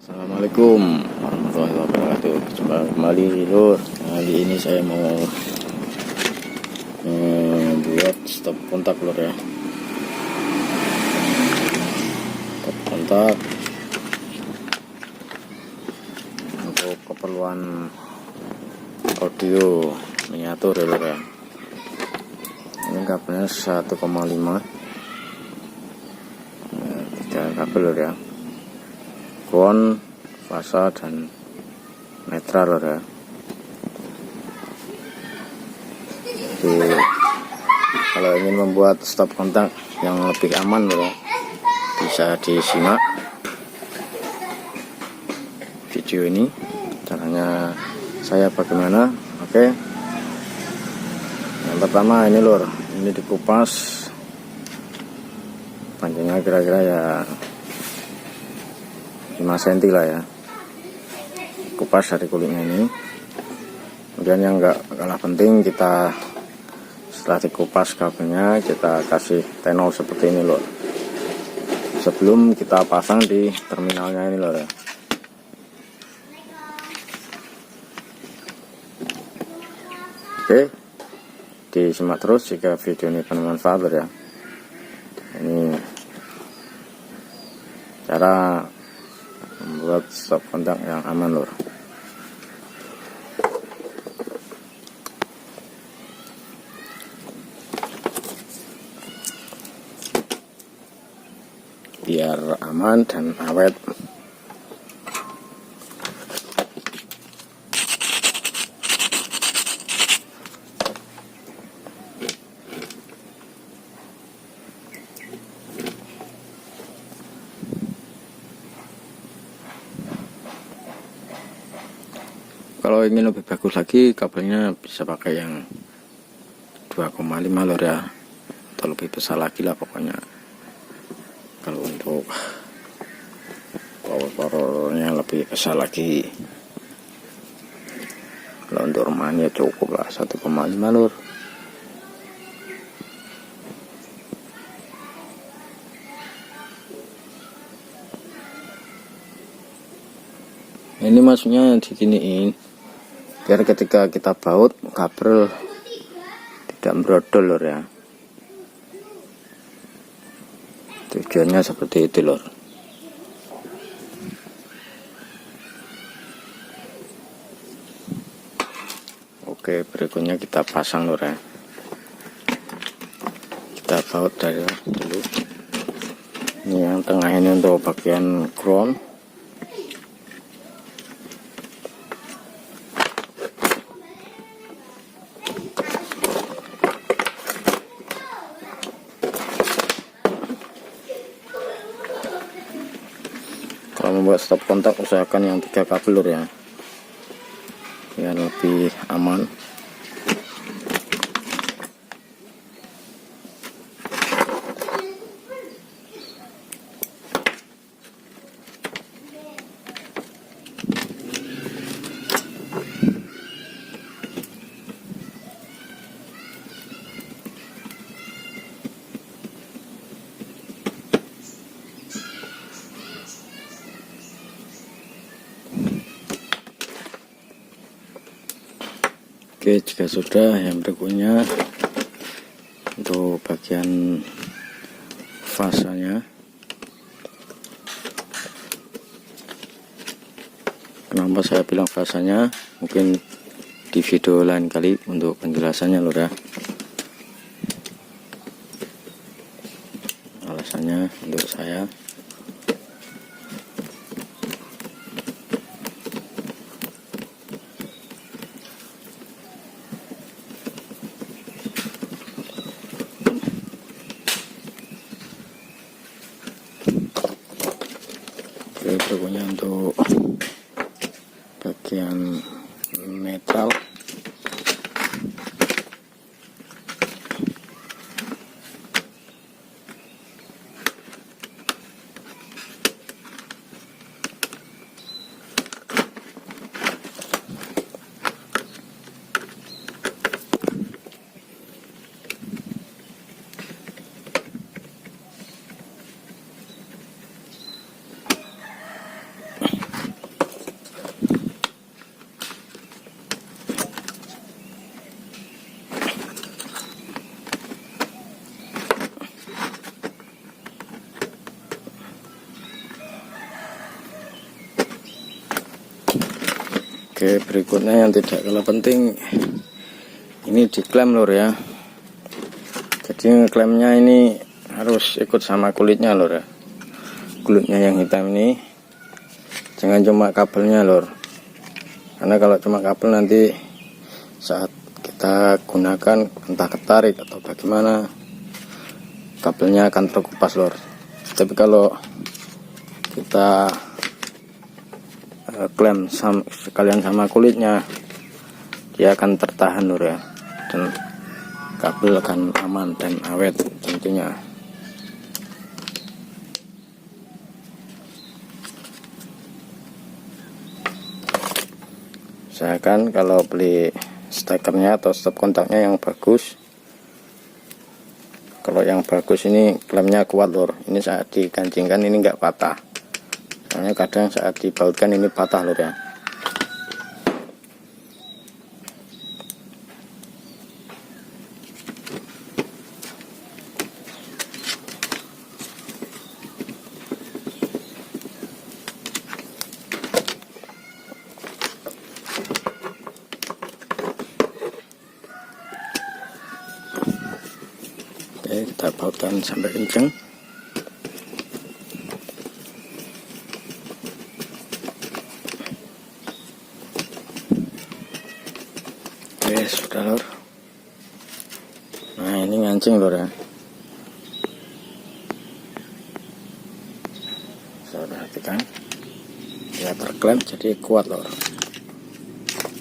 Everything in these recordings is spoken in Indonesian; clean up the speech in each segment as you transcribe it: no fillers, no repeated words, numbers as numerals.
Assalamualaikum warahmatullahi wabarakatuh. Jumpa kembali lur. Kali ini saya mau buat stop kontak lur ya. Stop kontak untuk keperluan audio miniatur ya lur ya. Ini kabelnya 1,5 3 kabel lur ya. Ground, fasa, dan netral ya. Jadi, kalau ingin membuat stop kontak yang lebih aman ya, bisa disimak video ini caranya saya bagaimana. Oke, yang pertama ini lur, ini dikupas panjangnya kira-kira ya 5 cm lah ya, kupas dari kulitnya ini. Kemudian yang enggak kalah penting, kita setelah dikupas kabelnya kita kasih tenol seperti ini loh, sebelum kita pasang di terminalnya ini loh ya. Oke, disimak terus jika video ini bermanfaat ya. Ini cara membuat stop kontak yang aman lur. Biar aman dan awet. Kalau ingin lebih bagus lagi, kabelnya bisa pakai yang 2,5 lur ya, atau lebih besar lagi lah pokoknya. Kalau untuk power-powernya lebih besar lagi, kalau untuk rumahnya cukup lah 1,5 lur. Ini maksudnya diginiin biar ketika kita baut kabel tidak brodol lur ya. Tujuannya seperti itu lur. Oke, berikutnya kita pasang lur ya. Kita baut dari dulu. Ini yang tengah ini untuk bagian ground. Kalau membuat stop kontak, usahakan yang 3 kabel lur ya, biar lebih aman. Oke, jika sudah, yang berikutnya untuk bagian fasanya. Kenapa saya bilang fasanya? Mungkin di video lain kali untuk penjelasannya lur ya. Alasannya untuk saya berikutnya untuk bagian netral. Oke, berikutnya yang tidak kalah penting, ini diklem lor ya. Jadi klemnya ini harus ikut sama kulitnya lor ya. Kulitnya yang hitam ini, jangan cuma kabelnya lor. Karena kalau cuma kabel nanti saat kita gunakan entah ketarik atau bagaimana, kabelnya akan terkupas lor. Tapi kalau kita klem sekalian sama kulitnya, dia akan tertahan lor ya, dan kabel akan aman dan awet tentunya. Usahakan kalau beli stekernya atau stop kontaknya yang bagus. Kalau yang bagus ini klemnya kuat lor. Ini saat digancingkan ini enggak patah. Soalnya kadang saat dibautkan ini patah lor ya. Oke, kita bautkan sampai kencang. Oke, sudah lor. Nah, ini ngancing lor ya. Saya perhatikan, dia terklem jadi kuat lor,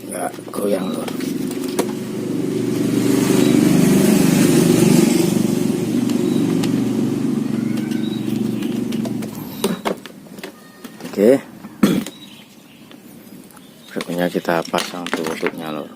nggak goyang lor. Oke, berikutnya kita pasang tutupnya lor.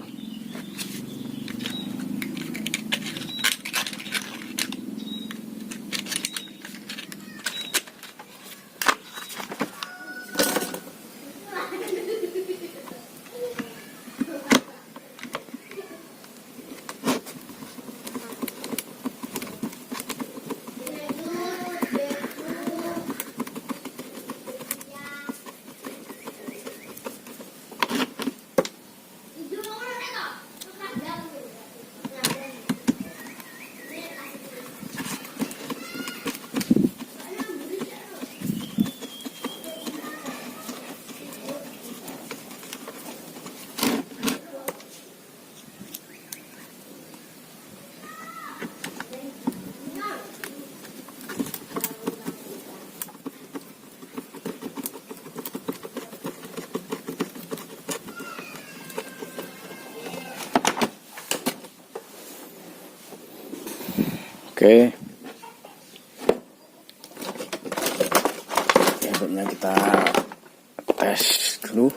Oke, berikutnya kita tes dulu.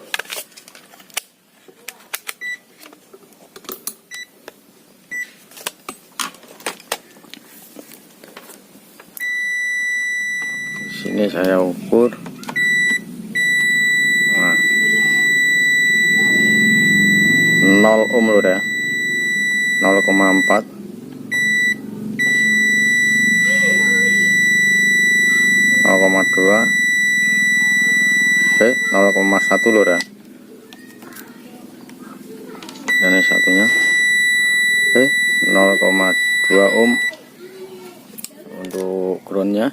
Di sini saya ukur. Nah, 0 ohm lho ya, 0,4, 0,2, oke, 0,1 lor ya. Dan ini satunya, oke, 0,2 ohm untuk groundnya,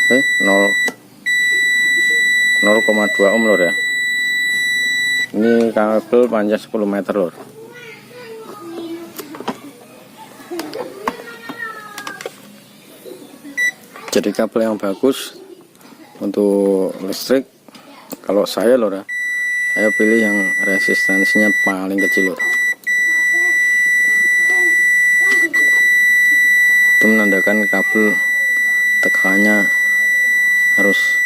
oke, 0,2 ohm lor ya. Ini kabel panjang 10 meter lor. Jadi kabel yang bagus untuk listrik, kalau saya lor ya, saya pilih yang resistansinya paling kecil lor. Itu menandakan kabel tegangannya harus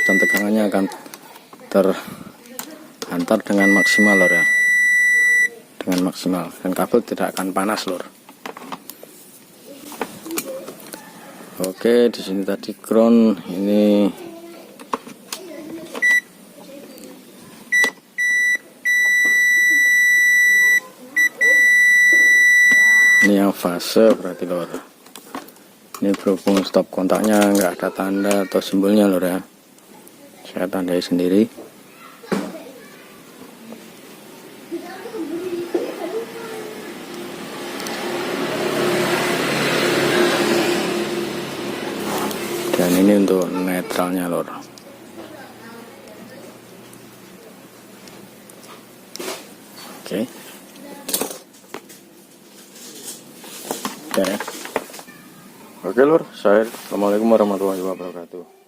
dan tegangannya akan terhantar dengan maksimal lor ya, dengan maksimal, dan kabel tidak akan panas lor. Oke, di sini tadi ground, ini yang fase berarti lor. Ini berhubung stop kontaknya nggak ada tanda atau simbolnya lor ya. Saya tandai sendiri. Dan ini untuk netralnya lor. Oke. Oke lor, saya. Assalamualaikum warahmatullahi wabarakatuh.